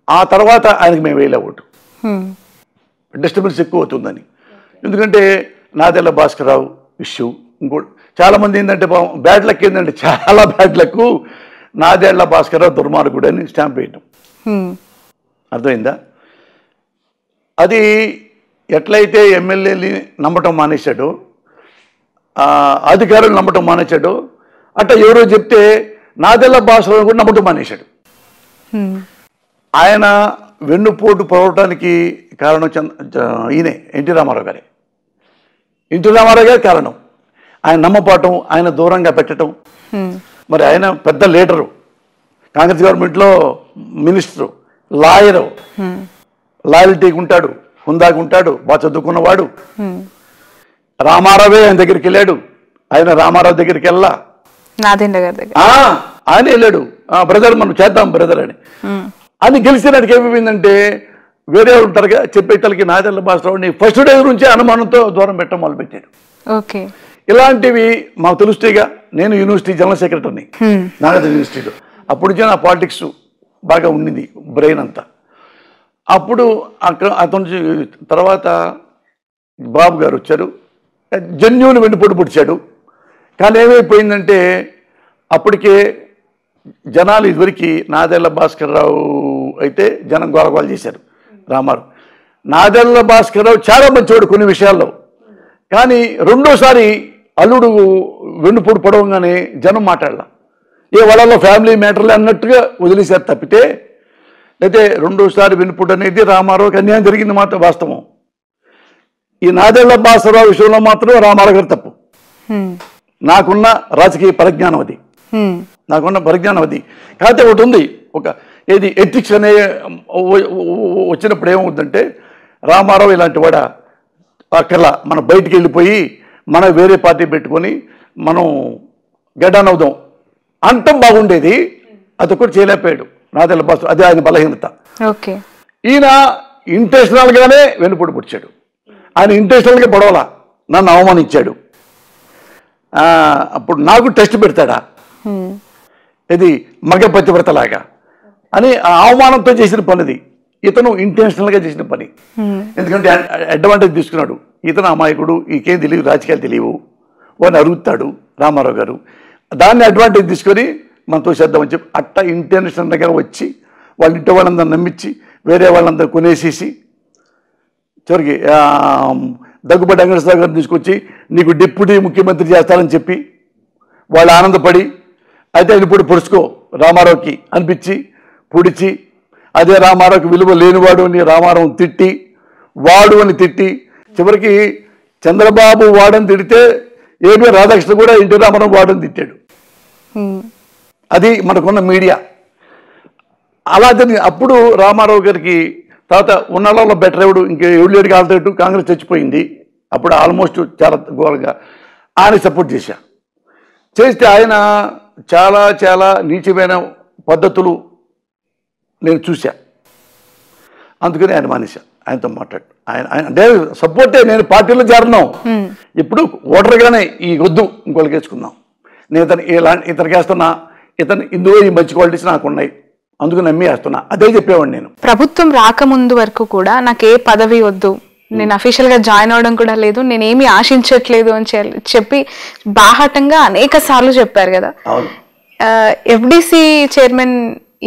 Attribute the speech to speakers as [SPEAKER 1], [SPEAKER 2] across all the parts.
[SPEAKER 1] ఆ తర్వాత ఆయనకి మేము వేయలే ఓటు, డిస్టర్బెన్స్ ఎక్కువ అవుతుందని. ఎందుకంటే నాదెళ్ల భాస్కర్రావు ఇష్యూ, ఇంకోటి చాలామంది ఏంటంటే బ్యాడ్ లక్ ఏంటంటే చాలా బ్యాడ్ లక్, నాదెళ్ల భాస్కర్రావు దుర్మార్గుడు అని స్టాంప్ వేయటం. అర్థమైందా? అది ఎట్లయితే ఎమ్మెల్యేని నమ్మటం మానేశాడో, అధికారులు నమ్మటం మానేశాడో, అట్లా ఎవరో చెప్తే నాదెళ్ల భాస్కర్రావు కూడా నమ్మటం మానేశాడు. ఆయన వెన్నుపోటు పడవటానికి కారణం ఈయనే ఎన్టీ రామారావు గారే. ఎన్టీ రామారావు గారి కారణం ఆయన నమ్మపాటం, ఆయన దూరంగా పెట్టడం. మరి ఆయన పెద్ద లీడరు, కాంగ్రెస్ గవర్నమెంట్లో మినిస్టరు, లాయరు, లాయల్టీకి ఉంటాడు, హుందాగా ఉంటాడు, బాగా చదువుకున్నవాడు. రామారావే ఆయన దగ్గరికి వెళ్ళాడు, ఆయన రామారావు దగ్గరికి వెళ్ళా, ఆయన వెళ్ళాడు, బ్రదర్ మనం చేద్దాం బ్రదర్ అని గెలిచినట్టుకి ఏమైపోయిందంటే వేరే ఉంటారుగా చెప్పేటలకి నాదెళ్ల భాస్కర్రావుని ఫస్ట్ డే నుంచి అనుమానంతో దూరం పెట్టడం మొదలుపెట్టాడు. ఇలాంటివి మాకు తెలుస్తాయిగా. నేను యూనివర్సిటీ జనరల్ సెక్రటరీని నాగార్జున యూనివర్సిటీలో, అప్పుడు నుంచి నా పాలిటిక్స్ బాగా ఉండింది బ్రెయిన్ అంతా. అప్పుడు అక్కడ అతను తర్వాత బాబు గారు వచ్చారు, జన్యుని వెన్నుపోటు పొడిచాడు. కానీ ఏమైపోయిందంటే అప్పటికే జనాలు ఇదివరకు నాదెళ్ల భాస్కర్రావు అయితే జనం గోలగోలు చేశారు. రామారావు నాదెళ్ల భాస్కర్రావు చాలా మంచివాడు కొన్ని విషయాల్లో, కానీ రెండోసారి అల్లుడు వెన్నుపోటు పొడవగానే జనం మాట్లాడాల, ఏ వాళ్ళలో ఫ్యామిలీ మ్యాటర్లే అన్నట్టుగా వదిలేశారు తప్పితే, అయితే రెండోసారి వెన్నుపోటు అనేది రామారావుకి అన్యాయం జరిగింది మాత్రం వాస్తవం. ఈ నాదెళ్ల భాస్కర్రావు విషయంలో మాత్రం రామారావు గారు తప్పు. నాకున్న రాజకీయ పరిజ్ఞానం అది, నాకున్న పరిజ్ఞానం అది. కాకపోతే ఒకటి ఉంది, ఒక ఏది ఎథిక్స్ అనే వచ్చినప్పుడు ఏమవుతుందంటే రామారావు ఇలాంటి వాడ అక్కర్లా, మనం బయటికి వెళ్ళిపోయి మనం వేరే పార్టీ పెట్టుకొని మనం గడ్డాన్ అవుదాం అంతం బాగుండేది. అదొకటి చేయలేకపోయాడు నాదెళ్ల భాస్కర్, అదే ఆయన బలహీనత. ఈయన ఇంటెన్షనల్గానే వెన్నుపోటు పొడిచాడు. ఆయన ఇంటెన్షనల్గా పొడవలా, నన్ను అవమానించాడు. అప్పుడు నాకు టెస్ట్ పెడతాడా ఇది మగ పతివ్రతలాగా అని అవమానంతో చేసిన పనిది. ఇతను ఇంటెన్షనల్గా చేసిన పని. ఎందుకంటే అడ్వాంటేజ్ తీసుకున్నాడు. ఇతను అమాయకుడు, ఈకేం తెలియదు, రాజకీయాలు తెలియవు, వాడిని అరుగుతాడు రామారావు గారు. దాన్ని అడ్వాంటేజ్ తీసుకొని మనతో చేద్దామని చెప్పి అట్ట ఇంటెన్షనల్గా వచ్చి వాళ్ళ ఇంటి వాళ్ళందరూ నమ్మించి వేరే వాళ్ళందరూ కొనేసేసి చివరికి దగ్గుబాటి వెంకటేశ్వరరావు గారిని తీసుకొచ్చి నీకు డిప్యూటీ ముఖ్యమంత్రి చేస్తారని చెప్పి వాళ్ళు ఆనందపడి, అయితే ఆయన ఇప్పుడు పొడుచుకో రామారావుకి అనిపించి పొడిచి, అదే రామారావుకి విలువ లేనివాడు అని రామారావు తిట్టి, వాడు అని తిట్టి, చివరికి చంద్రబాబు వాడని తిడితే ఏబీ రాధాకృష్ణ కూడా ఎన్టీ రామారావు వాడని తిట్టాడు. అది మనకున్న మీడియా అలా జరిగింది. అప్పుడు రామారావు గారికి తర్వాత ఉన్నలో బెటర్ ఎవడు ఇంకే ఎవడు కాలుతట్టు కాంగ్రెస్ చచ్చిపోయింది. అప్పుడు ఆల్మోస్ట్ చాలా ఘోరంగా ఆయన సపోర్ట్ చేస్తే ఆయన చాలా చాలా నీచమైన పద్ధతులు నేను చూశా. అందుకని ఆయన మానేశా ఆయనతో మాట్లాడు. ఆయన అంటే సపోర్టే, నేను పార్టీలో చేరను, ఇప్పుడు ఓటర్గానే ఈ వద్దు ఇంకోళ్ళకి వేసుకుందాం, నేను ఇతనికి వేస్తున్నా, ఇతను ఇందులో ఈ మంచి క్వాలిటీస్ నాకు ఉన్నాయి, అందుకు నమ్మి వేస్తున్నా, అదే చెప్పేవాడిని నేను.
[SPEAKER 2] ప్రభుత్వం రాకముందు వరకు కూడా నాకు ఏ పదవి వద్దు, నేను అఫీషియల్ గా జాయిన్ అవడం కూడా లేదు, నేనేమి ఆశించట్లేదు అని చెప్పి బాహాటంగా అనేక సార్లు చెప్పారు కదా. ఎఫ్డిసి చైర్మన్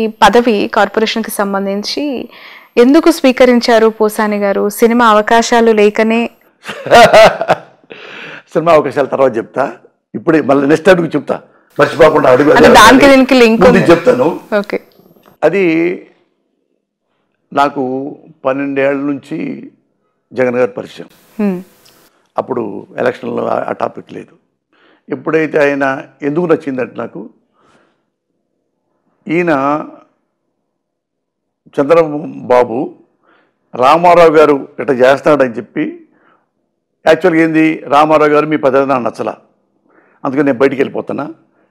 [SPEAKER 2] ఈ పదవి కార్పొరేషన్ కి సంబంధించి ఎందుకు స్వీకరించారు పోసాని గారు? సినిమా అవకాశాలు లేకనే?
[SPEAKER 1] సినిమా అవకాశాల తర్వాత చెప్తా, ఇప్పుడే మళ్ళీ నెక్స్ట్ అడుగు చెప్తా, మర్చిపోకుండా అడుగు,
[SPEAKER 2] దానికి దీనికి లింక్
[SPEAKER 1] చెప్తాను.
[SPEAKER 2] ఓకే.
[SPEAKER 1] అది నాకు 12 ఏళ్ల నుంచి జగన్ గారి పరిచయం. అప్పుడు ఎలక్షన్లో ఆ టాపిక్ లేదు. ఎప్పుడైతే ఆయన ఎందుకు నచ్చిందంటే నాకు, ఈయన చంద్రబాబు రామారావు గారు ఇట్లా చేస్తాడని చెప్పి, యాక్చువల్గా ఏంది రామారావు గారు మీ పద్ధతి నాకు నచ్చలా, అందుకని నేను బయటికి వెళ్ళిపోతున్నా,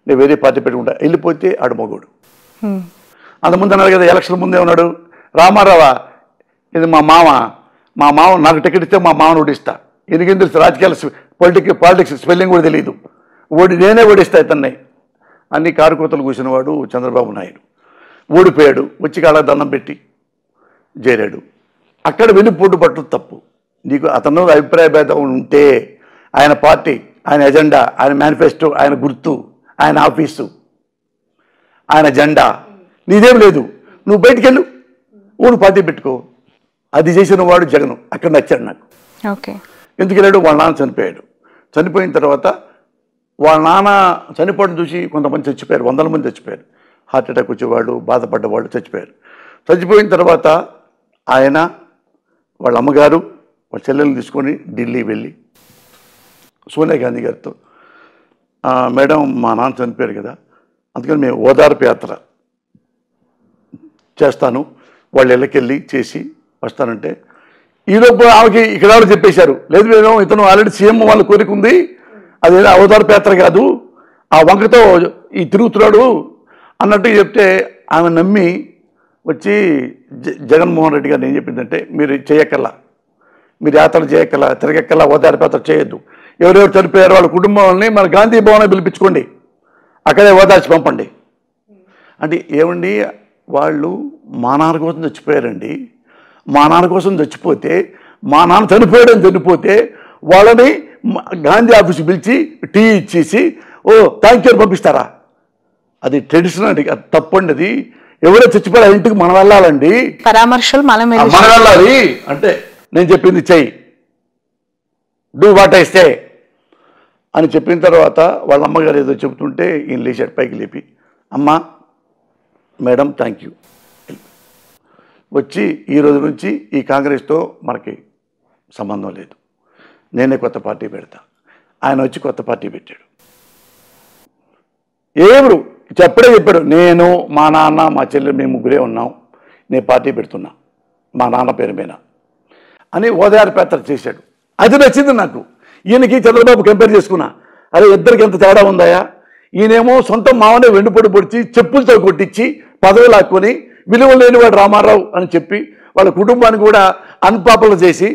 [SPEAKER 1] నేను వేరే పార్టీ పెట్టుకుంటా, వెళ్ళిపోతే ఆడు మగోడు. అంతకుముందు అన్నారు కదా, ఎలక్షన్ ముందే ఉన్నాడు రామారావా, ఇది మా మామ నాకు టికెట్ ఇస్తే మా మామను ఓడిస్తా, ఎందుకేం తెలుసు రాజకీయాలు పాలిటిక్స్ స్పెల్లింగ్ కూడా తెలియదు, నేనే ఓడిస్తా ఇతన్ని అన్ని కారుకోతలు కూర్చున్నవాడు చంద్రబాబు నాయుడు. ఓడిపోయాడు, వచ్చి కాళ్ళ దండం పెట్టి చేరాడు. అక్కడ వెళ్ళి పోటు పట్టడం తప్పు. నీకు అతను అభిప్రాయ భేదం ఉంటే ఆయన పార్టీ, ఆయన ఎజెండా, ఆయన మేనిఫెస్టో, ఆయన గుర్తు, ఆయన ఆఫీసు, ఆయన జెండా నీదేం లేదు, నువ్వు బయటికి వెళ్ళు, ఊరు పార్టీ పెట్టుకో. అది చేసిన వాడు జగన్. అక్కడ నచ్చాడు నాకు.
[SPEAKER 2] ఓకే.
[SPEAKER 1] ఎందుకు వెళ్ళాడు? వాళ్ళ నాన్న చనిపోయాడు. చనిపోయిన తర్వాత వాళ్ళ నాన్న చనిపోవడం చూసి కొంతమంది చచ్చిపోయారు, 100 మంది చచ్చిపోయారు. హార్ట్ అటాక్ వచ్చేవాళ్ళు, బాధపడ్డవాళ్ళు చచ్చిపోయారు. చచ్చిపోయిన తర్వాత ఆయన వాళ్ళ అమ్మగారు వాళ్ళ చెల్లెల్ని తీసుకొని ఢిల్లీ వెళ్ళి సోనియా గాంధీ గారితో, మేడం మా నాన్న చనిపోయారు కదా, అందుకని మేము ఓదార్పు యాత్ర చేస్తాను, వాళ్ళ ఇళ్ళకెళ్ళి చేసి వస్తానంటే, ఈలోపు ఆమెకి ఇక్కడ వాళ్ళు చెప్పేశారు, లేదు మేడం ఇతను ఆల్రెడీ సీఎం వాళ్ళ కోరిక ఉంది, అదేదో ఓదార్పు యాత్ర కాదు, ఆ వంకతో ఈ తిరుగుతున్నాడు అన్నట్టు చెప్తే ఆమె నమ్మి వచ్చి జగన్మోహన్ రెడ్డి గారు ఏం చెప్పిందంటే, మీరు చేయక్కల్లా, మీరు యాత్రలు చేయక్కల్లా, తిరగక్కల్లా, ఓదార్పు యాత్ర చేయొద్దు, ఎవరెవరు చనిపోయారో వాళ్ళ కుటుంబాలని మన గాంధీ భవన్ పిలిపించుకోండి, అక్కడే ఓదార్చి పంపండి. అంటే ఏమండి, వాళ్ళు మా నాన్న కోసం చచ్చిపోయారండి, మా నాన్న కోసం చచ్చిపోతే, మా నాన్న చనిపోయాడని చనిపోతే వాళ్ళని గాంధీ ఆఫీస్కి పిలిచి టీ ఇచ్చేసి ఓ థ్యాంక్ యూ పంపిస్తారా? అది ట్రెడిషన్ అండి, అది తప్పండి. అది ఎవరో చచ్చిపోయారు ఇంటికి మనం వెళ్ళాలండి,
[SPEAKER 2] పరామర్శలు మనం
[SPEAKER 1] వెళ్ళాలి. అంటే నేను చెప్పింది చెయ్యి, డూ వాట్ ఐ సే అని చెప్పిన తర్వాత వాళ్ళ అమ్మగారు ఏదో చెబుతుంటే ఈయన లేచాడు పైకి లేపి, అమ్మ మేడం థ్యాంక్ యూ, వచ్చి ఈ రోజు నుంచి ఈ కాంగ్రెస్తో మనకి సంబంధం లేదు, నేనే కొత్త పార్టీ పెడతా. ఆయన వచ్చి కొత్త పార్టీ పెట్టాడు. ఎవరు చెప్పాడు, నేను మా నాన్న మా చెల్లెలు మేము ముగ్గురే ఉన్నాం, నేను పార్టీ పెడుతున్నా మా నాన్న పేరు మీద అని ఓదార్పు యాత్ర చేశాడు. అది నచ్చింది నాకు. ఈయనకి చంద్రబాబు కంపేర్ చేసుకున్నా, అరే ఇద్దరికి ఎంత తేడా ఉందాయా, ఈయనేమో సొంత మామనే వెండిపొడి పొడిచి చెప్పులతో కొట్టించి పదవి లాక్కొని విలువ లేనివాడు రామారావు అని చెప్పి వాళ్ళ కుటుంబాన్ని కూడా అన్పాపులర్ చేసి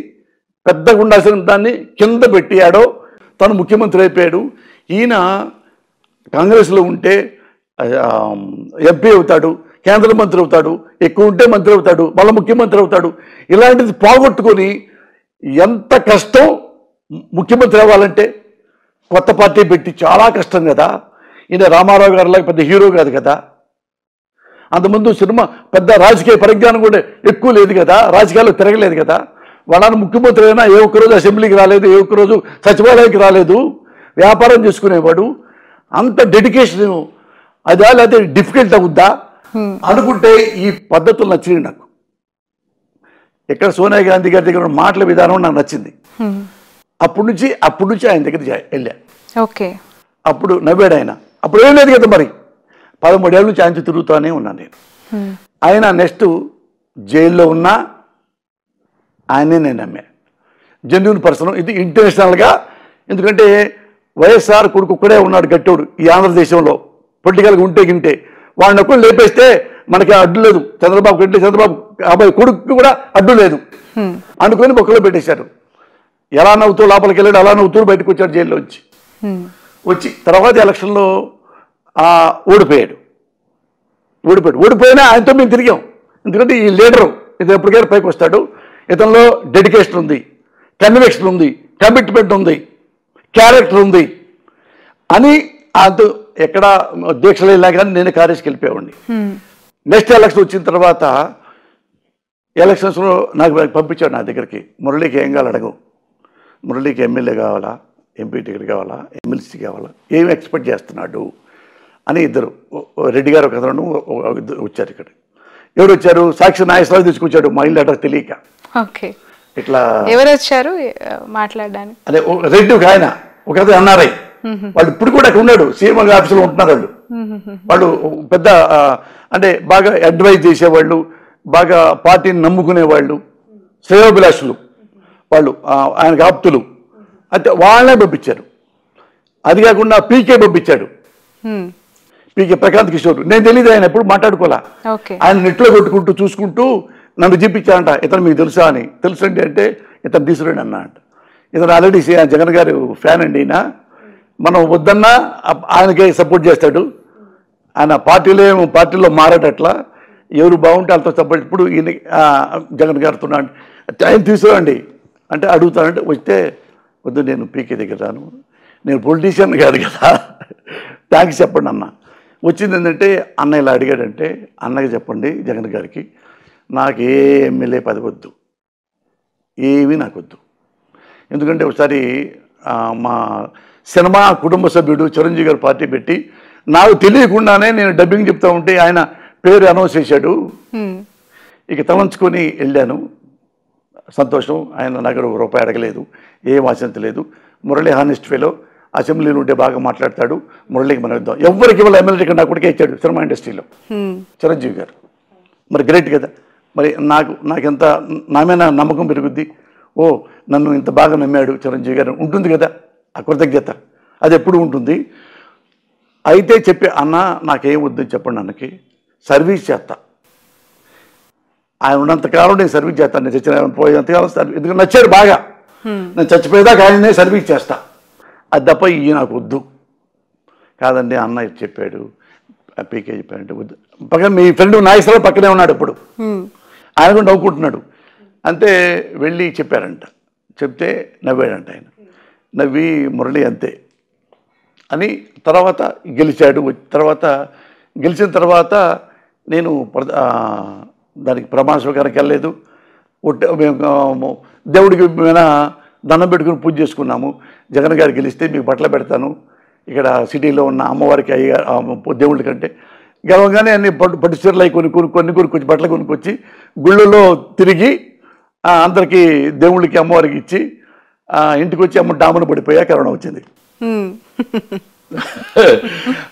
[SPEAKER 1] పెద్దగా ఉండాల్సిన దాన్ని కింద పెట్టాడో తను ముఖ్యమంత్రి అయిపోయాడు. ఈయన కాంగ్రెస్లో ఉంటే ఎంపీ అవుతాడు, కేంద్ర మంత్రి అవుతాడు, ఎక్కువ ఉంటే మంత్రి అవుతాడు, మళ్ళీ ముఖ్యమంత్రి అవుతాడు. ఇలాంటిది పోగొట్టుకొని ఎంత కష్టం ముఖ్యమంత్రి అవ్వాలంటే, కొత్త పార్టీ పెట్టి చాలా కష్టం కదా. ఈయన రామారావు గారిలాగా పెద్ద హీరో కాదు కదా, అంతకుముందు సినిమా పెద్ద రాజకీయ పరిజ్ఞానం కూడా ఎక్కువ లేదు కదా, రాజకీయాల్లో తిరగలేదు కదా. వాళ్ళని ముఖ్యమంత్రి అయినా ఏ ఒక్కరోజు అసెంబ్లీకి రాలేదు, ఏ ఒక్కరోజు సచివాలయానికి రాలేదు, వ్యాపారం చేసుకునేవాడు. అంత డెడికేషన్ అదా లేకపోతే డిఫికల్ట్ అవుద్దా అనుకుంటే ఈ పద్ధతులు నచ్చింది నాకు. ఇక్కడ సోనియా గాంధీ గారి దగ్గర మాటల విధానం నాకు నచ్చింది. అప్పటి నుంచి ఆయన దగ్గర వెళ్ళా.
[SPEAKER 2] ఓకే.
[SPEAKER 1] అప్పుడు నవ్వాడు ఆయన. అప్పుడు ఏం లేదు కదా, మరి 13 ఏళ్ళ నుంచి ఆయన తిరుగుతూనే ఉన్నాను నేను. ఆయన నెక్స్ట్ జైల్లో ఉన్నా ఆయనే నేను నమ్మా. జెన్యూన్ పర్సన్, ఇది ఇంటర్నేషనల్గా. ఎందుకంటే వైఎస్ఆర్ కొడుకు ఒక్కడే ఉన్నాడు గట్టోడు ఈ ఆంధ్రదేశంలో, పొలిటికల్గా ఉంటే గింటే వాడిని ఒక్కడు లేపేస్తే మనకి అడ్డు లేదు. చంద్రబాబు అబ్బాయి కొడుకు కూడా అడ్డు లేదు అనుకుని బొక్కలో పెట్టేశారు. ఎలా నవ్వుతూ లోపలికి వెళ్ళాడు, అలా నవ్వుతూ బయటకు వచ్చాడు జైల్లో వచ్చి తర్వాత ఎలక్షన్లో ఓడిపోయినా ఆయనతో మేము తిరిగాం. ఎందుకంటే ఈ లీడరు ఇతను ఎప్పటికైనా పైకి వస్తాడు, ఇతనిలో డెడికేషన్ ఉంది, కన్విక్షన్ ఉంది, కమిట్మెంట్ ఉంది, క్యారెక్టర్ ఉంది అని అది ఎక్కడ దీక్షలు వెళ్ళినా కానీ నేను కారేజ్కి వెళ్ళిపోయేవాడిని. నెక్స్ట్ ఎలక్షన్ వచ్చిన తర్వాత ఎలక్షన్స్లో నాకు పంపించాడు నా దగ్గరికి, మురళీకి ఏం కావాలి అడగవు, మురళీకి ఎమ్మెల్యే కావాలా, ఎంపీ టికెట్ కావాలా, ఎమ్మెల్సీ కావాలా, ఏమి ఎక్స్పెక్ట్ చేస్తున్నాడు అని ఇద్దరు, రెడ్డి గారు ఒక అతను వచ్చారు. ఇక్కడ ఎవరు వచ్చారు? సాక్షి నాగేశ్వరరావు తీసుకొచ్చాడు, మా ఇల్లు అడ్రస్ తెలియక. ఇట్లా
[SPEAKER 2] ఎవరు వచ్చారు మాట్లాడడానికి?
[SPEAKER 1] అదే రెడ్డి ఒక ఆయన, ఒక అతను ఎన్ఆర్ఐ, వాళ్ళు ఇప్పుడు కూడా అక్కడ ఉన్నాడు, సీఎం ఆఫీసులో ఉంటున్నారు. వాళ్ళు పెద్ద అంటే బాగా అడ్వైజ్ చేసేవాళ్ళు, బాగా పార్టీని నమ్ముకునేవాళ్ళు, శ్రేయోభిలాషులు వాళ్ళు, ఆయనకు ఆప్తులు. అయితే వాళ్ళనే పంపించారు. అది కాకుండా పీకే పంపించాడు, పీకే ప్రశాంత్ కిషోర్. నేను తెలియదు, ఆయన ఎప్పుడు మాట్లాడుకోలే. ఆయన నెట్లో కొట్టుకుంటూ చూసుకుంటూ నన్ను చూపించాడంట, ఇతను మీకు తెలుసా అని. తెలుసండి అంటే ఇతను తీసుకురండి అన్న అంట. ఇతను ఆల్రెడీ జగన్ గారు ఫ్యాన్ అండి. ఈయన మనం వద్దన్నా ఆయనకే సపోర్ట్ చేస్తాడు, ఆయన పార్టీలో మారాడట్లా. ఎవరు బాగుంటే వాళ్ళతో సపోర్ట్. ఇప్పుడు ఈయన జగన్ గారితో ఆయన తీసుకురండి అంటే అడుగుతానంటే వస్తే వద్దు, నేను పీకే దగ్గర రాను, నేను పొలిటీషియన్ కాదు కదా, థ్యాంక్స్ చెప్పండి అన్న. వచ్చింది ఏంటంటే అన్న ఇలా అడిగాడంటే, అన్నకి చెప్పండి జగన్ గారికి, నాకు ఏ ఎమ్మెల్యే పదవి వద్దు, ఏమీ నాకు వద్దు. ఎందుకంటే ఒకసారి మా సినిమా కుటుంబ సభ్యుడు చిరంజీవి గారు పార్టీ పెట్టి నాకు తెలియకుండానే నేను డబ్బింగ్ చెప్తా ఉంటే ఆయన పేరు అనౌన్స్ చేశాడు. ఇక తలంచుకొని వెళ్ళాను, సంతోషం. ఆయన నాకు రూపాయి అడగలేదు, ఏం ఆశించలేదు. మురళి హానెస్ట్ ఫెలో, అసెంబ్లీలో ఉంటే బాగా మాట్లాడతాడు, మురళికి మనం ఇద్దాం. ఎవరికి ఇవాళ ఎమ్మెల్యే కన్నా కొడుకే ఇచ్చాడు సినిమా ఇండస్ట్రీలో చిరంజీవి గారు. మరి గ్రేట్ కదా. మరి నాకెంత నా మీద నమ్మకం పెరుగుద్ది. ఓ నన్ను ఇంత బాగా నమ్మాడు చిరంజీవి గారు, ఉంటుంది కదా ఆ కృతజ్ఞత, అది ఎప్పుడు ఉంటుంది. అయితే చెప్పి అన్న నాకేం వద్దని చెప్పండి, అన్నకి సర్వీస్ చేస్తా, ఆయన ఉన్నంతకాలం నేను సర్వీస్ చేస్తాను, నేను చచ్చిన పోయేంతకాలం సర్వీస్, ఎందుకంటే నచ్చాడు బాగా, నేను చచ్చిపోయేదాకా ఆయననే సర్వీస్ చేస్తా, అది తప్ప ఇవి నాకు వద్దు. కాదండి అన్న చెప్పాడు, పీకే చెప్పాడంటే వద్దు. పక్కన మీ ఫ్రెండ్ నాగేశ్వరరావు పక్కనే ఉన్నాడు, ఇప్పుడు ఆయన కూడా నవ్వుకుంటున్నాడు. అంతే వెళ్ళి చెప్పారంట, చెప్తే నవ్వాడంట ఆయన. నవ్వి మురళి అంతే అని తర్వాత గెలిచాడు. తర్వాత గెలిచిన తర్వాత నేను దానికి ప్రమాణ స్వీకారానికి వెళ్ళలేదు. మేము దేవుడికి మీద దండం పెట్టుకుని పూజ చేసుకున్నాము. జగన్ గారు గెలిస్తే మీకు బట్టలు పెడతాను, ఇక్కడ సిటీలో ఉన్న అమ్మవారికి దేవుళ్ళ కంటే గెలవగానే అన్ని పట్టు చీరలు అవి కొనుక్కొచ్చి బట్టలు కొనుక్కొచ్చి గుళ్ళలో తిరిగి అందరికీ దేవుళ్ళకి అమ్మవారికి ఇచ్చి ఇంటికి వచ్చి అమ్మ డామును పడిపోయా కరోనా వచ్చింది.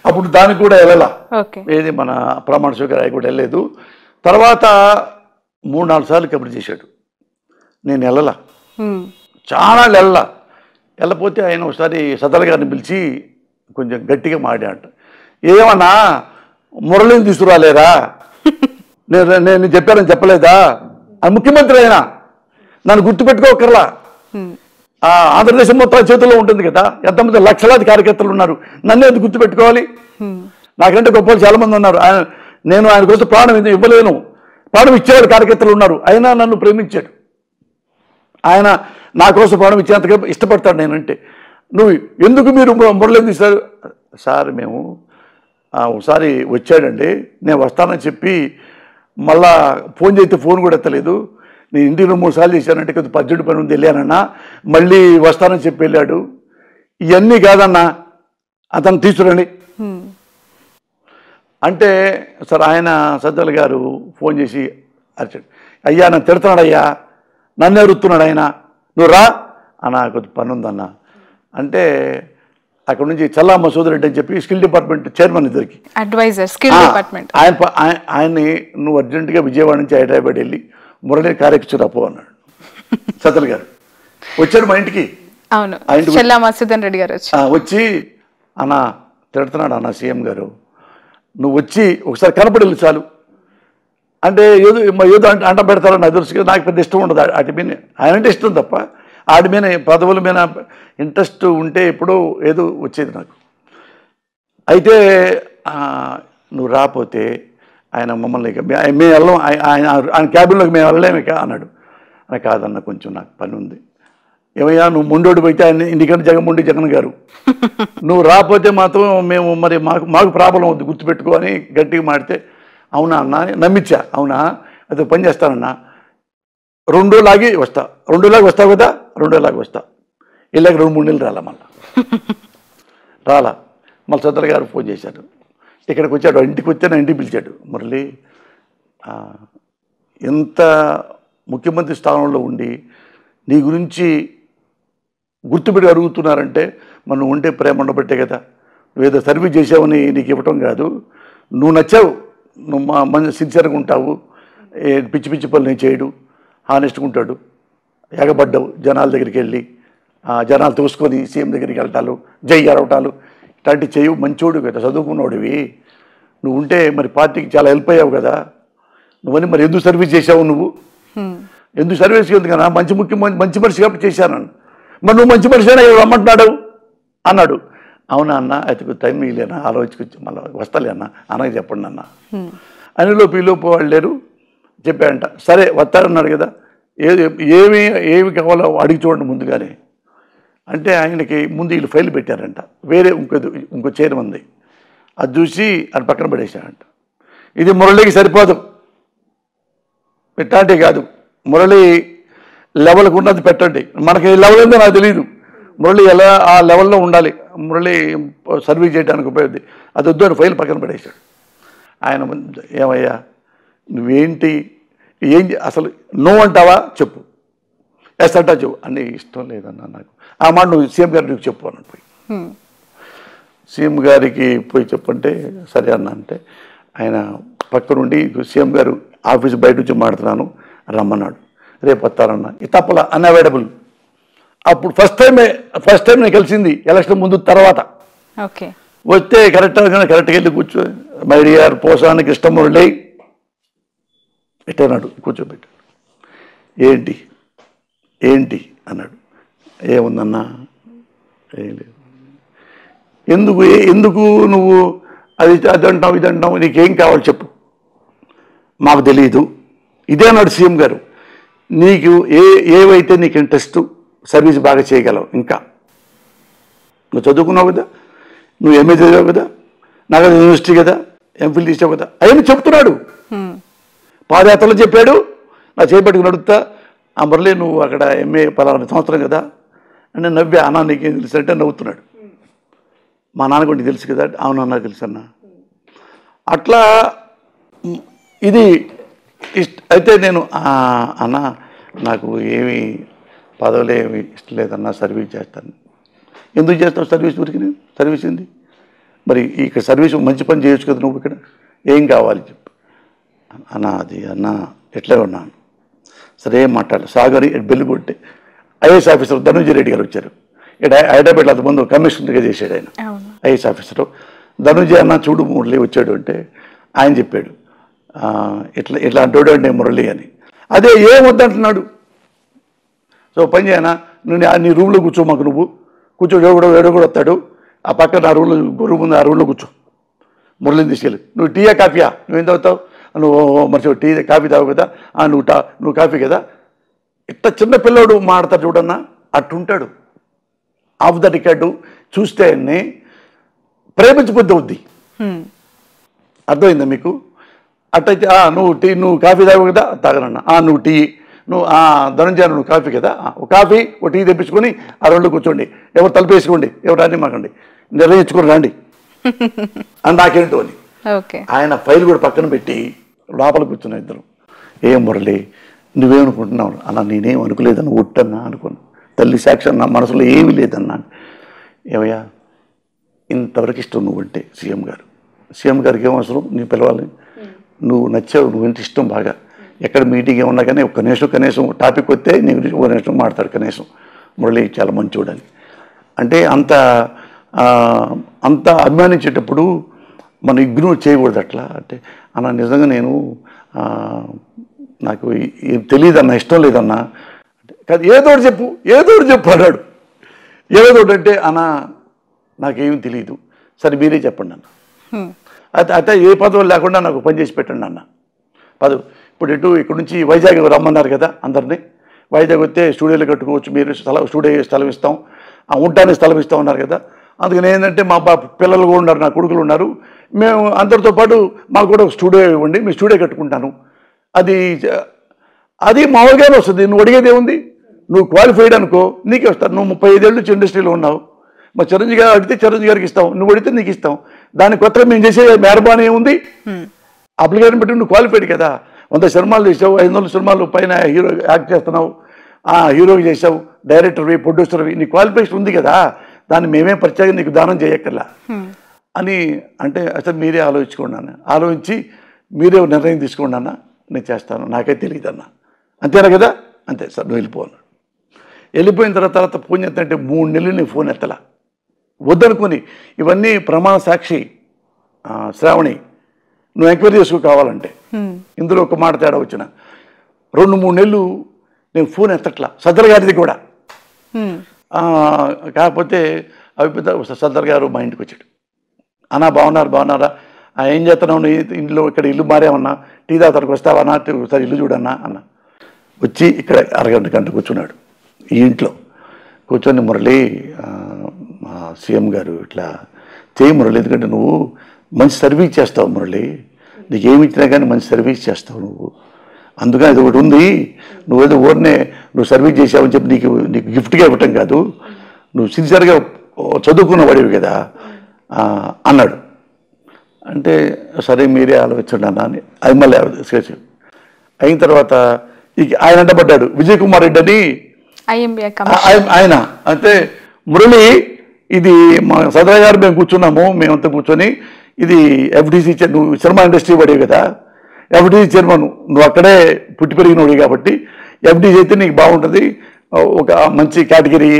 [SPEAKER 1] అప్పుడు దానికి కూడా వెళ్ళాల, ఏది మన ప్రమాణ స్వీకారం కూడా వెళ్ళలేదు. తర్వాత 3-4 సార్లు కబురు చేశాడు, నేను వెళ్ళలా, చాలా వెళ్ళపోతే ఆయన ఒకసారి సదర్ గారిని పిలిచి కొంచెం గట్టిగా మాట్లాడ, ఏమన్నా మురళిని తీసుకురాలేరా, నేను చెప్పానని చెప్పలేదా, అది ముఖ్యమంత్రి అయినా నన్ను గుర్తుపెట్టుకోకర్లా, ఆంధ్రదేశం మొత్తం చేతుల్లో ఉంటుంది కదా, ఎంతమంది లక్షలాది కార్యకర్తలు ఉన్నారు, నన్ను ఎందుకు గుర్తుపెట్టుకోవాలి, నాకంటే గొప్ప చాలా మంది ఉన్నారు, నేను ఆయన కోసం ప్రాణం ఇవ్వలేను, ప్రాణం ఇచ్చేవాడు కార్యకర్తలు ఉన్నారు, అయినా నన్ను ప్రేమించాడు, ఆయన నా కోసం ప్రాణం ఇచ్చేంతగా ఇష్టపడతాడు నేనంటే, నువ్వు ఎందుకు మీరు మురళి తీశారు సార్, మేము ఒకసారి వచ్చాడండి, నేను వస్తానని చెప్పి మళ్ళా ఫోన్ చేస్తే ఫోన్ కూడా ఎత్తలేదు, నేను ఇంటికి 2-3 సార్లు చేశానంటే కొద్దిగా పర్జెంట్ పని ఉంది వెళ్ళానన్నా, మళ్ళీ వస్తానని చెప్పి వెళ్ళాడు, ఇవన్నీ కాదన్నా అతను తీసుకురండి అంటే, సార్ ఆయన సజ్జల గారు ఫోన్ చేసి అరిచాడు, అయ్యా నన్ను తిడుతున్నాడు, అయ్యా నన్ను ఎరుతున్నాడు ఆయన, నువ్వు రా అన్న, కొద్ది పని ఉందన్న అంటే, అక్కడ నుంచి చల్లా మసూద్ రెడ్డి అని చెప్పి స్కిల్ డిపార్ట్మెంట్ చైర్మన్, ఇద్దరికి
[SPEAKER 2] అడ్వైజర్ స్కిల్ డిపార్ట్మెంట్,
[SPEAKER 1] ఆయన్ని నువ్వు అర్జెంటుగా విజయవాడ నుంచి హైదరాబాద్ వెళ్ళి మురళి కార్యక్రమం రాపో అన్నాడు సజ్జల గారు. వచ్చాడు మా ఇంటికి,
[SPEAKER 2] చల్లా మసూదన్ రెడ్డి గారు
[SPEAKER 1] వచ్చి అన్న తిడుతున్నాడు అన్న సీఎం గారు, నువ్వు వచ్చి ఒకసారి కనపడి చాలు అంటే, ఏదో అంట పెడతారని నాకు తెలుసు, నాకు పెద్ద ఇష్టం ఉండదు వాటి మీద, ఆయన అంటే ఇష్టం తప్ప వాటి మీద పదవుల మీద ఇంట్రెస్ట్ ఉంటే ఎప్పుడో ఏదో వచ్చేది నాకు. అయితే నువ్వు రాకపోతే ఆయన మమ్మల్ని మేము వెళ్ళం, ఆయన క్యాబిన్లోకి మేము వెళ్ళలేము ఇక అన్నాడు. అని కాదన్న కొంచెం నాకు పని ఉంది, ఏమయ్యా నువ్వు ముండోడు పోయితే ఆయన ఇంటికంటే జగన్ గారు, నువ్వు రాకపోతే మాత్రం మేము మరి మాకు ప్రాబ్లం అవుద్ది గుర్తుపెట్టుకో అని గట్టిగా మాడితే, అవునా అన్న నమ్మించా, అవునా అయితే పని చేస్తానన్నా, 2 రోజులాగి వస్తా, 2 రోజులాగి వస్తావు కదా, 2 రోజులాగి వస్తా, ఇలాగ 2-3 నెలలు రాలా, మళ్ళీ సజ్జల గారు ఫోన్ చేశాడు, ఇక్కడికి వచ్చాడు, ఇంటికి వచ్చా నా ఇంటికి పిలిచాడు, మురళి ఎంత ముఖ్యమంత్రి స్థానంలో ఉండి నీ గురించి గుర్తుపెట్టి అడుగుతున్నారంటే మనం ఉంటే ప్రేమ ఉండబట్టే కదా, నువ్వేదో సర్వీస్ చేసావని నీకు ఇవ్వటం కాదు, నువ్వు నచ్చావు, నువ్వు మంచి సిన్సియర్గా ఉంటావు, పిచ్చి పిచ్చి పనులు నేను చేయడు, హానెస్ట్గా ఉంటాడు, ఎగబడ్డావు జనాల దగ్గరికి వెళ్ళి, జనాలు తోసుకొని సీఎం దగ్గరికి వెళ్ళటాలు, జై అరవటాలు ఇట్లాంటివి చేయవు, మంచోడు కదా, చదువుకున్నాడువి, నువ్వు ఉంటే మరి పార్టీకి చాలా హెల్ప్ అయ్యావు కదా, నువ్వని మరి ఎందుకు సర్వీస్ చేసావు, నువ్వు ఎందుకు సర్వీస్ ఎందుకన్నా, మంచి మనిషి కాబట్టి చేశాను, మరి నువ్వు మంచి మనిషి అయినా రమ్మంటున్నాడు అన్నాడు. అవునా అన్న, అయితే టైం ఇలేనా ఆలోచించుకొచ్చి మళ్ళీ వస్తాలే అన్న, అనగా చెప్పండి అన్న అనిలోపు ఈలోపు వాళ్ళు లేరు చెప్పాడంట. సరే వస్తారన్నాడు కదా, ఏమి ఏమి కావాలో అడిగి చూడండి ముందుగానే అంటే ఆయనకి ముందు వీళ్ళు ఫైల్ పెట్టారంట. వేరే ఇంకో చైర్మన్ది. అది చూసి అది పక్కన పడేశాడంట. ఇది మురళికి సరిపోదు, పెట్టండి కాదు, మురళి లెవెల్కి ఉన్నది పెట్టండి. మనకి లెవెల్ ఉందో నాకు తెలియదు, మురళి ఎలా ఆ లెవెల్లో ఉండాలి, మురళి సర్వీస్ చేయడానికి ఉపయోగపడుతుంది. అది వద్దు అని ఫైల్ పక్కన పడేశాడు. ఆయన ఏమయ్యా నువ్వేంటి అసలు నో అంటావా చెప్పు, ఎస్ అంటా చెప్పు. అన్నీ ఇష్టం లేదన్నా నాకు, ఆ మాట నువ్వు సీఎం గారికి చెప్పు అని పోయి సీఎం గారికి పోయి చెప్పంటే సరే అన్న అంటే ఆయన పక్క నుండి సీఎం గారు ఆఫీస్ బయట నుంచి మాడుతున్నాను రమ్మన్నాడు. రేపు వస్తారన్న ఇది తప్పలా అన్అవైలబుల్. అప్పుడు ఫస్ట్ టైం నేను కలిసింది ఎలక్షన్ ముందు తర్వాత. వస్తే కరెక్ట్గా వెళ్ళి కూర్చో మై డియర్ పోసాని కృష్ణమురళి పెట్టాడు, కూర్చోబెట్టాడు. ఏంటి ఏంటి అన్నాడు. ఏముందన్నా ఏం లేదు. ఎందుకు నువ్వు అది అంటావు ఇది అంటావు, నీకేం కావాలి చెప్పు, మాకు తెలియదు ఇదే అన్నాడు సీఎం గారు. నీకు ఏవైతే నీకు ఇంట్రెస్ట్ సర్వీస్ బాగా చేయగలవు, ఇంకా నువ్వు చదువుకున్నావు కదా, నువ్వు ఎంఏ చదివావు కదా, నాకు యూనివర్సిటీ కదా, ఎంఫిల్ తీసావు కదా, అవన్నీ చెప్తున్నాడు. పాదయాత్రలో చెప్పాడు. నా చేపట్టుకు నడుపుతా ఆ మురళి నువ్వు అక్కడ ఎంఏ 16 సంవత్సరం కదా అంటే నవ్వే. అన్నా నీకేం తెలుసు అంటే నవ్వుతున్నాడు. మా నాన్న కూడా తెలుసు కదా, అవునన్నా తెలుసు అన్న. అట్లా ఇది అయితే నేను అన్న నాకు ఏమి పదవులు ఏమి ఇష్టం లేదన్నా, సర్వీస్ చేస్తాను. ఎందుకు చేస్తావు సర్వీస్? ఊరికి నేను సర్వీస్ ఏంది మరి, ఇక్కడ సర్వీస్ మంచి పని చేయొచ్చు కదా నువ్వు, ఇక్కడ ఏం కావాలి చెప్పు అన్న. అది అన్న ఎట్లా ఉన్నాను సరే ఏం మాట్లాడు. సాగరి బెల్లు కొట్టి ఐఏఎస్ ఆఫీసర్ ధనుంజయ రెడ్డి గారు వచ్చారు. ఇక్కడ హైదరాబాద్లో అంత ముందు కమిషనర్గా చేశాడు ఆయన, ఐఏఎస్ ఆఫీసరు. ధనుంజయ అన్న చూడు మురళి వచ్చాడు అంటే ఆయన చెప్పాడు ఇట్లా అంటాడు అంటే మురళి అని. అదే ఏమొద్దంటున్నాడు. సో పని చేయనా, నువ్వు నీ రూమ్లో కూర్చో, మాకు నువ్వు కూర్చో, ఏడో కూడా వస్తాడు ఆ పక్కన నా రూమ్లో రూమ్ ఉంది, ఆ రూమ్లో కూర్చో, మురళిని తీసుకెళ్ళి. నువ్వు టీయా కాఫీయా, నువ్వేం తాగుతావు, నువ్వు మర్చిపో టీ కాఫీ తాగు కదా, నువ్వు కాఫీ కదా. ఇట్లా చిన్న పిల్లోడు మాడతాడు చూడన్నా, అట్టుంటాడు. ఆఫ్ ద రికార్డు చూస్తే అన్ని ప్రేమించబుద్ధి అవుద్ది. అర్థమైందా మీకు? అట్టయితే నువ్వు కాఫీ తాగు కదా, తాగనన్నా. నువ్వు టీ, నువ్వు ధనంజయ నువ్వు కాఫీ కదా, కాఫీ ఓ టీ తెప్పించుకొని ఆ రెండు కూర్చోండి, ఎవరు తలుపేసుకోండి, ఎవరు అన్నీ మాకండి, నిర్ణయించుకొని రండి అని నాకేంటో అని. ఆయన ఫైల్ కూడా పక్కన పెట్టి లోపల కూర్చున్న ఇద్దరు. ఏం మురళి నువ్వేమనుకుంటున్నావు అలా? నేనేం అనుకోలేదని ఉట్టన్నా అనుకున్నాను. తల్లి సాక్షి నా మనసులో ఏమీ లేదన్నా. ఏమయ్యా ఇంతవరకు ఇష్టం నువ్వంటే సీఎం గారికి ఏం అవసరం నీ పిలవాలి, నువ్వు నచ్చావు, నువ్వంటే ఇష్టం బాగా. ఎక్కడ మీటింగ్ ఏమన్నా కానీ ఒక కనీసం టాపిక్ వస్తే నీ గురించి ఒక నిమిషం మాట్లాడు కనీసం, మురళి చాలా మంచి చూడాలి అంటే అంత అభిమానించేటప్పుడు మనం ఇగ్నోర్ చేయకూడదు. అట్లా అంటే అన్న నిజంగా నేను నాకు తెలియదన్నా, ఇష్టం లేదన్నా అంటే కాదు, ఏదోటి చెప్పు అన్నాడు. ఏదోటి అంటే అన్న నాకేమీ తెలియదు, సరే మీరే చెప్పండి అన్న. అయితే ఏ పదవులు లేకుండా నాకు పని చేసి పెట్టండి అన్న. పదవి ఇప్పుడు ఇక్కడ నుంచి వైజాగ్ రమ్మన్నారు కదా అందరినీ. వైజాగ్ వస్తే స్టూడియోలు కట్టుకోవచ్చు, మీరు స్టూడియో స్థలం ఇస్తాం, ఉండడానికి స్థలం ఇస్తాం ఉన్నారు కదా. అందుకని ఏంటంటే మా పిల్లలు కూడా ఉన్నారు, నా కొడుకులు ఉన్నారు, మేము అందరితో పాటు మాకు కూడా ఒక స్టూడియో ఇవ్వండి, మీ స్టూడియో కట్టుకుంటాను. అది మామూలుగానే వస్తుంది. నువ్వు అడిగేది ఏముంది, నువ్వు క్వాలిఫైడ్ అనుకో నీకే వస్తాను. నువ్వు 35 ఏళ్ళ నుంచి ఇండస్ట్రీలో ఉన్నావు. మా చిరంజీవి గారు అడిగితే చిరంజీవి గారికి ఇస్తాం, నువ్వు అడిగితే నీకు ఇస్తాం. దాని కొత్తగా మేము చేసే మెహర్బానీ ఏముంది? అప్లికేషన్ పెట్టి నువ్వు క్వాలిఫైడ్ కదా, 100 సినిమాలు చేసావు, 500 సినిమాలు పైన హీరో యాక్ట్ చేస్తున్నావు, హీరోకి చేసావు, డైరెక్టర్వి, ప్రొడ్యూసర్వి, నీ క్వాలిఫికేషన్ ఉంది కదా, దాన్ని మేమే ప్రత్యేకంగా నీకు దానం చేయక్కర్లా అని అంటే అసలు మీరే ఆలోచించుకోండి అన్న, ఆలోచించి మీరే నిర్ణయం తీసుకోండి అన్న, నేను చేస్తాను, నాకే తెలియదు అన్న. అంతేనా కదా? అంతే సార్ నువ్వు వెళ్ళిపోను. వెళ్ళిపోయిన తర్వాత ఫోన్ చేస్తానంటే 3 నెలలు నేను ఫోన్ ఎత్తలా, వద్దనుకొని. ఇవన్నీ ప్రమాణ సాక్షి శ్రావణి, నువ్వు ఎంక్వైరీ చేసుకో కావాలంటే. ఇందులో ఒక మాట తేడా వచ్చిన 2-3 నెలలు నేను ఫోన్ ఎత్తట్లా, సద్దర్ గారిది కూడా. కాకపోతే అవి సద్దర్ గారు మా ఇంటికి వచ్చాడు. అన్నా బాగున్నారా ఏం చేస్తున్నావు ఇంట్లో, ఇక్కడ ఇల్లు మారేమన్నా, టీ తాగడానికి వస్తావన్నా, ఒకసారి ఇల్లు చూడన్నా అన్న. వచ్చి ఇక్కడ గంట కూర్చున్నాడు ఈ ఇంట్లో. కూర్చొని మురళి మా సీఎం గారు ఇట్లా చేయి మురళి, ఎందుకంటే నువ్వు మంచి సర్వీస్ చేస్తావు మురళి, నీకు ఏమి ఇచ్చినా కానీ మంచి సర్వీస్ చేస్తావు నువ్వు, అందుకని అది ఒకటి ఉంది, నువ్వేదో ఊరినే నువ్వు సర్వీస్ చేసావని చెప్పి నీకు గిఫ్ట్గా ఇవ్వటం కాదు, నువ్వు సిన్సియర్గా చదువుకున్న వాడివి కదా అన్నాడు. అంటే సరే మీరే ఆలోచించండి అన్న అని అది మళ్ళీ అయిన తర్వాత ఆయన అంటపడ్డాడు విజయ్ కుమార్ రెడ్డి అని ఆయన. అంటే మురళి ఇది మా సదరా గారు మేము కూర్చున్నాము, మేమంతా కూర్చొని ఇది ఎఫ్డీసీ, నువ్వు సినిమా ఇండస్ట్రీ పడేవి కదా, ఎఫ్డీసీ చైర్మన్, నువ్వు అక్కడే పుట్టి పెరిగినోడి కాబట్టి ఎఫ్డీసీ అయితే నీకు బాగుంటుంది, ఒక మంచి కేటగిరీ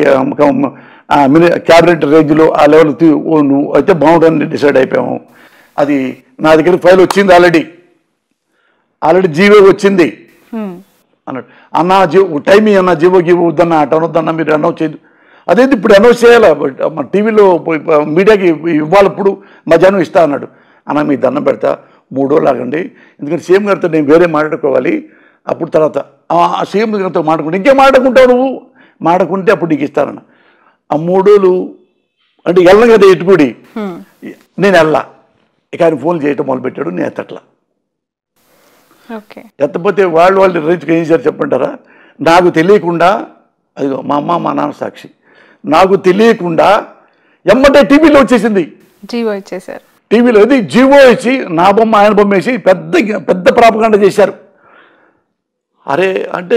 [SPEAKER 1] క్యాబినెట్ రేంజ్లో ఆ లెవెల్ నువ్వు అయితే బాగుంటుందని డిసైడ్ అయిపోయాము. అది నా దగ్గర ఫైల్ వచ్చింది, ఆల్రెడీ జీవో వచ్చింది అన్నాడు. అన్న టైం అన్న జీవో గీవో వద్దన్న అటు అనొద్దన్న, మీరు అనౌన్స్ చేయదు. అదేంటి ఇప్పుడు అనౌన్స్ చేయాలా, మన టీవీలో మీడియాకి ఇవ్వాలి, ఇప్పుడు మధ్యాహ్నం ఇస్తా అన్నాడు. అన్న మీకు దండం పెడతా 3 రోజులు ఆగండి, ఎందుకంటే సీఎం గారితో నేను వేరే మాట్లాడుకోవాలి, అప్పుడు తర్వాత సీఎం గారితో మాట్లాడుకుంటే ఇంకేం మాట్లాడుకుంటావు నువ్వు, మాట్లాడుకుంటే అప్పుడు నీకు ఇస్తానన్న. ఆ 3 రోజులు అంటే వెళ్ళను కదా ఎట్టుకుడి, నేను వెళ్ళా. ఇక ఆయన ఫోన్ చేయటం మొదలుపెట్టాడు, నేను ఎత్తట్లా. ఎత్తపోతే వాళ్ళు రైతుకు ఏం చేశారు చెప్పంటారా, నాకు తెలియకుండా, అది మా అమ్మ మా నాన్న సాక్షి, నాకు తెలియకుండా ఎమ్మటే టీవీలో వచ్చేసింది, జీవో ఇచ్చేసారు. టీవీలో అది జీవో ఇచ్చి నా బొమ్మ ఆయన బొమ్మ వేసి పెద్ద ప్రాపగాండ చేశారు. అరే అంటే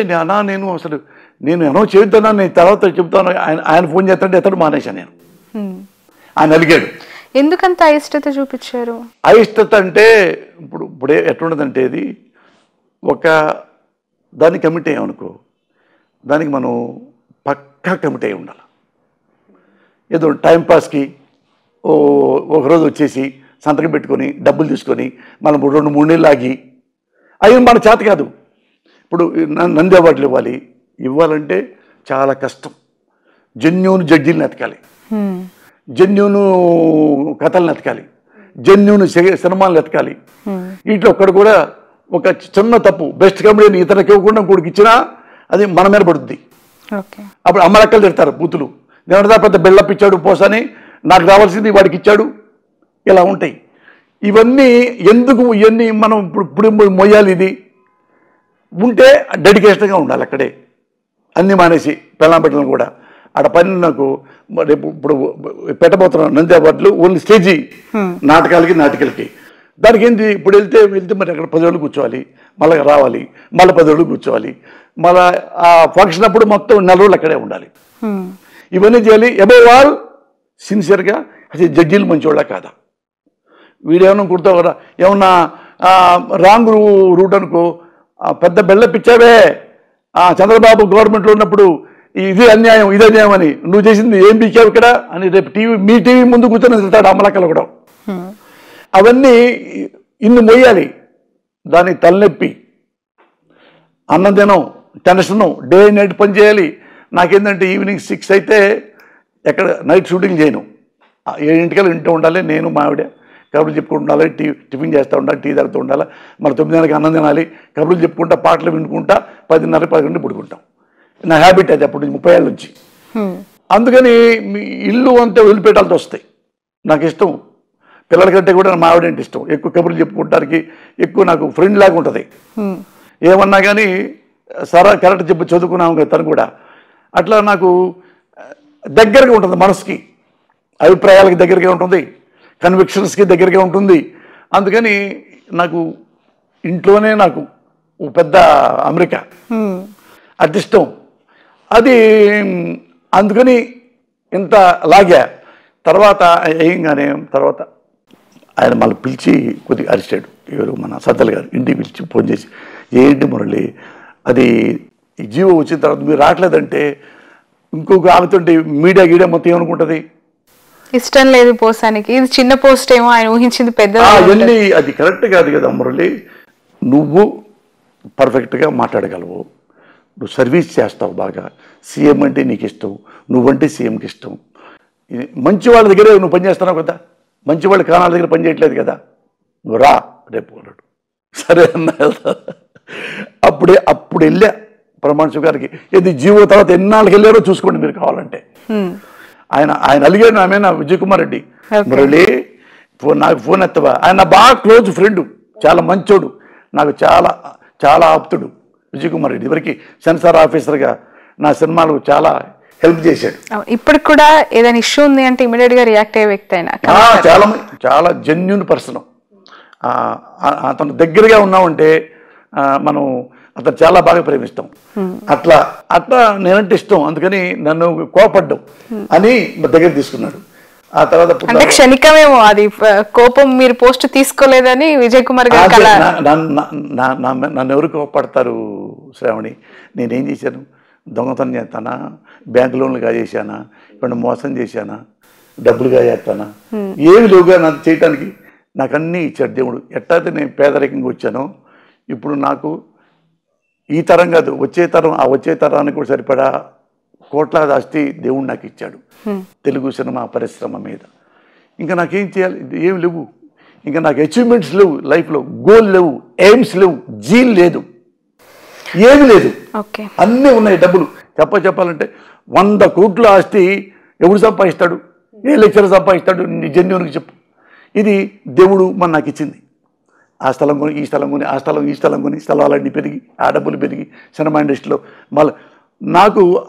[SPEAKER 1] నేను అసలు నేను అనౌన్స్ చేద్దానా, నేను తర్వాత చెప్తాను, ఆయన ఫోన్ చేస్తాంటే ఎత్తడు మానేశాను నేను. ఆయన అలిగాడు.
[SPEAKER 2] ఎందుకంత అయిష్టత చూపించారు?
[SPEAKER 1] అయిష్టత అంటే ఇప్పుడే ఎట్లుండదంటే, ఇది ఒక దాన్ని కమిట్ అయ్యామనుకో, దానికి మనం పక్కా కమిట్ అయి ఉండాలి. ఏదో టైంపాస్కి ఒకరోజు వచ్చేసి సంతకం పెట్టుకొని డబ్బులు తీసుకొని మనం 2-3 నెలలు ఆగి అవి మన చేత కాదు. ఇప్పుడు నంది అవార్డులు ఇవ్వాలంటే చాలా కష్టం. జెన్యూన్ జడ్జీలను ఎతకాలి, జెన్యూన్ కథలను ఎతకాలి, జెన్యూన్ సినిమాలను ఎతకాలి. వీటిలో ఒక్కడు కూడా ఒక చిన్న తప్పు బెస్ట్ కమెడీని ఇతరులకు ఇవ్వకుండా ఇంకోటికి ఇచ్చినా అది మన మీద పడుద్ది. అప్పుడు అమ్మలక్కలు తిడతారు బూతులు, నేను పెద్ద బిల్డప్ ఇచ్చాడు పోసని, నాకు రావాల్సింది వాడికి ఇచ్చాడు, ఇలా ఉంటాయి. ఇవన్నీ ఎందుకు, ఇవన్నీ మనం ఇప్పుడు మొయ్యాలి. ఇది ఉంటే డెడికేషన్గా ఉండాలి, అక్కడే అన్నీ మానేసి పెళ్ళం కూడా ఆడ పని. నాకు రేపు ఇప్పుడు పెట్టబోతున్నాను నంది అవార్డులు ఓన్లీ స్టేజీ నాటకాలకి దానికి ఏంటి, ఇప్పుడు వెళ్తే మరి అక్కడ 10 రోజులు కూర్చోవాలి, మళ్ళీ రావాలి, మళ్ళీ 10 రోజులు కూర్చోవాలి, మళ్ళీ ఆ ఫంక్షన్ అప్పుడు మొత్తం 4 రోజులు అక్కడే ఉండాలి. ఇవన్నీ చేయాలి. అబౌవ్ ఆల్ సిన్సియర్గా అసలు జడ్జీలు మంచివాళ్ళ కాదా, వీడేమన్నా కుడతావు కదా, ఏమన్నా రాంగ్ రూట్ అనుకో, పెద్ద బెల్లపిచ్చావే చంద్రబాబు గవర్నమెంట్లో ఉన్నప్పుడు, ఇది అన్యాయం ఇది అన్యాయం అని, నువ్వు చేసింది ఏం పీకావు ఇక్కడ అని రేపు మీ టీవీ ముందు కూర్చొని వెళ్తాడు అమలక్కలు కూడా. అవన్నీ ఇన్ని మొయ్యాలి, దానికి తలనొప్పి, అన్నం తినం, టెన్షను, డే నైట్ పని చేయాలి. నాకేంటంటే ఈవినింగ్ 6 అయితే ఎక్కడ నైట్ షూటింగ్ చేయను, 7 ఇంట్లో ఉండాలి, నేను మావిడ కబుర్లు చెప్పుకుంటూ ఉండాలి, టిఫిన్ చేస్తూ ఉండాలి, టీ తాగుతూ ఉండాలి, మరి 9 అన్నం తినాలి, కబుర్లు చెప్పుకుంటా, పాటలు వినుకుంటా 10:30-11 పడుకుంటాం. నా హ్యాబిట్ అది అప్పుడు 30 ఏళ్ళ నుంచి. అందుకని ఇల్లు అంతా వదిలిపెట్టాల్సి వస్తాయి. నాకు ఇష్టం, పిల్లల కంటే కూడా మా ఆవిడ అంటే ఇష్టం, ఎక్కువ కబుర్లు చెప్పుకుంటానికి ఎక్కువ నాకు ఫ్రెండ్ లాగా ఉంటుంది. ఏమన్నా కానీ సరా కరెక్ట్ చెప్పి చదువుకున్నాము కదా తను కూడా, అట్లా నాకు దగ్గరగా ఉంటుంది, మనసుకి అభిప్రాయాలకి దగ్గరగా ఉంటుంది, కన్విక్షన్స్కి దగ్గరగా ఉంటుంది. అందుకని నాకు ఇంట్లోనే నాకు పెద్ద అమెరికా అదిష్టం. అది అందుకని ఇంత లాగా తర్వాత ఏంగానే తర్వాత ఆయన మళ్ళీ పిలిచి కొద్దిగా అరిచాడు, ఎవరు మన సద్దల్ గారు ఇంటికి పిలిచి ఫోన్ చేసి, ఏంటి మురళి అది జీవో వచ్చిన తర్వాత మీరు రావట్లేదంటే ఇంకొక ఆమెతుంటే మీడియా గీడియా మొత్తం ఏమనుకుంటుంది,
[SPEAKER 2] ఇష్టం లేదు పోసానికి, ఇది చిన్న పోస్ట్ ఏమో, ఆయన ఊహించింది పెద్ద.
[SPEAKER 1] అవన్నీ అది కరెక్ట్ కాదు కదా మురళి. నువ్వు పర్ఫెక్ట్గా మాట్లాడగలవు, నువ్వు సర్వీస్ చేస్తావు బాగా, సీఎం అంటే నీకు ఇష్టం, నువ్వంటే సీఎంకి ఇష్టం. మంచి వాళ్ళ దగ్గరే నువ్వు పనిచేస్తున్నావు కదా, మంచి వాళ్ళు కానాల దగ్గర పనిచేయట్లేదు కదా. నువ్వు రా రేపు అన్నాడు. సరే అన్న వెళ్తా. అప్పుడు వెళ్ళా ప్రమాణ గారికి. ఇది జీవో తర్వాత ఎన్నాళ్ళకి వెళ్ళారో చూసుకోండి మీరు కావాలంటే. ఆయన అలిగాడు ఆమె నా విజయ్ కుమార్ రెడ్డి, మురళి నాకు ఫోన్ ఎత్తవా. ఆయన బాగా క్లోజ్ ఫ్రెండ్, చాలా మంచోడు, నాకు చాలా చాలా ఆప్తుడు విజయ్ కుమార్ రెడ్డి. ఇవరికి సెన్సార్ ఆఫీసర్గా నా సినిమాలు చాలా హెల్ప్ చేశాడు.
[SPEAKER 2] ఇప్పటికి కూడా ఏదైనా ఇష్యూ ఉంది అంటే ఇమీడియట్ గా రియాక్ట్ అయ్యే వ్యక్తి అయినా
[SPEAKER 1] చాలా జెన్యూన్ పర్సన్. అతను దగ్గరగా ఉన్నామంటే మనం అతను చాలా బాగా ప్రేమిస్తాం. అట్లా నేనంటే ఇష్టం, అందుకని నన్ను కోపడ్డం అని దగ్గర తీసుకున్నాడు. ఆ తర్వాత
[SPEAKER 2] అంటే క్షణికమేమో అది కోపం, మీరు పోస్ట్ తీసుకోలేదని విజయ్ కుమార్ గారు.
[SPEAKER 1] నన్ను ఎవరు కోపడతారు శ్రావణి? నేనేం చేశాను? దొంగతనం చేస్తానా, బ్యాంకు లోన్లు కాజేశానా, ఇప్పుడు మోసం చేశానా, డబ్బులుగా చేస్తానా? ఏమి లేవుగా నాకు చేయటానికి. నాకు అన్నీ ఇచ్చాడు దేవుడు. ఎట్లయితే నేను పేదరికంగా వచ్చానో ఇప్పుడు నాకు ఈ తరం కాదు, వచ్చే తరానికి కూడా సరిపడా కోట్లాది ఆస్తి దేవుడు నాకు ఇచ్చాడు తెలుగు సినిమా పరిశ్రమ మీద. ఇంకా నాకేం చేయాలి? ఏం లేవు, ఇంకా నాకు అచీవ్మెంట్స్ లేవు, లైఫ్లో గోల్ లేవు, ఎయిమ్స్ లేవు, జీల్ లేదు, ఏమి లేదు. అన్నీ ఉన్నాయి. డబ్బులు చెప్పాలంటే 100 కోట్ల ఆస్తి ఎవడు సంపాదిస్తాడు? ఏ లెక్చర్ సంపాదిస్తాడు? జెన్యూన్కి చెప్పు. ఇది దేవుడు నాకు ఇచ్చింది. ఆ స్థలం కొని, ఈ స్థలం కొని, ఈ స్థలం కొని, స్థలాలన్నీ పెరిగి, ఆ డబ్బులు పెరిగి సినిమా ఇండస్ట్రీలో మళ్ళీ నాకు